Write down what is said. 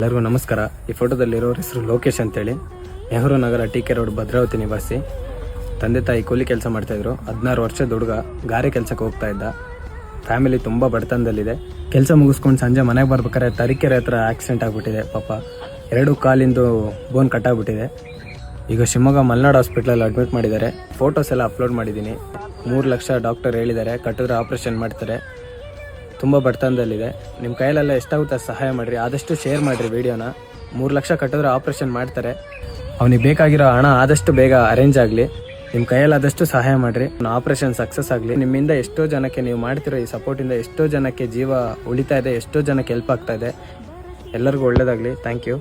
ಎಲ್ಲರಿಗೂ ನಮಸ್ಕಾರ. ಈ ಫೋಟೋದಲ್ಲಿರೋರ ಹೆಸರು ಲೋಕೇಶ್ ಅಂತೇಳಿ, ನೆಹರು ನಗರ ಟಿ.ಕೆ. ರೋಡ್ ಭದ್ರಾವತಿ ನಿವಾಸಿ. ತಂದೆ ತಾಯಿ ಕೂಲಿ ಕೆಲಸ ಮಾಡ್ತಾಯಿದ್ರು. 16 ವರ್ಷದ ಹುಡುಗ ಗಾರೆ ಕೆಲಸಕ್ಕೆ ಹೋಗ್ತಾ ಇದ್ದ. ಫ್ಯಾಮಿಲಿ ತುಂಬ ಬಡತನದಲ್ಲಿದೆ. ಕೆಲಸ ಮುಗಿಸ್ಕೊಂಡು ಸಂಜೆ ಮನೆಗೆ ಬರ್ಬೇಕಾದ್ರೆ ತರೀಕೆರೆ ಹತ್ರ ಆಕ್ಸಿಡೆಂಟ್ ಆಗಿಬಿಟ್ಟಿದೆ. ಪಾಪ 2 ಕಾಲಿಂದು ಬೋನ್ ಕಟ್ಟಾಗ್ಬಿಟ್ಟಿದೆ. ಈಗ ಶಿವಮೊಗ್ಗ ಮಲ್ನಾಡ್ ಹಾಸ್ಪಿಟ್ಲಲ್ಲಿ ಅಡ್ಮಿಟ್ ಮಾಡಿದ್ದಾರೆ. ಫೋಟೋಸ್ ಎಲ್ಲ ಅಪ್ಲೋಡ್ ಮಾಡಿದ್ದೀನಿ. 3 ಲಕ್ಷ ಡಾಕ್ಟರ್ ಹೇಳಿದ್ದಾರೆ, ಕಟ್ಟಿದ್ರೆ ಆಪ್ರೇಷನ್ ಮಾಡ್ತಾರೆ. ತುಂಬ ಬಡತನದಲ್ಲಿದೆ. ನಿಮ್ಮ ಕೈಯಲ್ಲೆಲ್ಲ ಎಷ್ಟಾಗುತ್ತೆ ಸಹಾಯ ಮಾಡಿರಿ, ಆದಷ್ಟು ಶೇರ್ ಮಾಡಿರಿ ವಿಡಿಯೋನ. 3 ಲಕ್ಷ ಕಟ್ಟಿದ್ರೆ ಆಪ್ರೇಷನ್ ಮಾಡ್ತಾರೆ. ಅವನಿಗೆ ಬೇಕಾಗಿರೋ ಹಣ ಆದಷ್ಟು ಬೇಗ ಅರೇಂಜ್ ಆಗಲಿ. ನಿಮ್ಮ ಕೈಯಲ್ಲಾದಷ್ಟು ಸಹಾಯ ಮಾಡಿರಿ, ಆಪ್ರೇಷನ್ ಸಕ್ಸಸ್ ಆಗಲಿ. ನಿಮ್ಮಿಂದ ಎಷ್ಟೋ ಜನಕ್ಕೆ ನೀವು ಮಾಡ್ತಿರೋ ಈ ಸಪೋರ್ಟಿಂದ ಎಷ್ಟೋ ಜನಕ್ಕೆ ಜೀವ ಉಳಿತಾ ಇದೆ, ಎಷ್ಟೋ ಜನಕ್ಕೆ ಹೆಲ್ಪ್ ಆಗ್ತಾ ಇದೆ. ಎಲ್ಲರಿಗೂ ಒಳ್ಳೆಯದಾಗಲಿ. Thank you.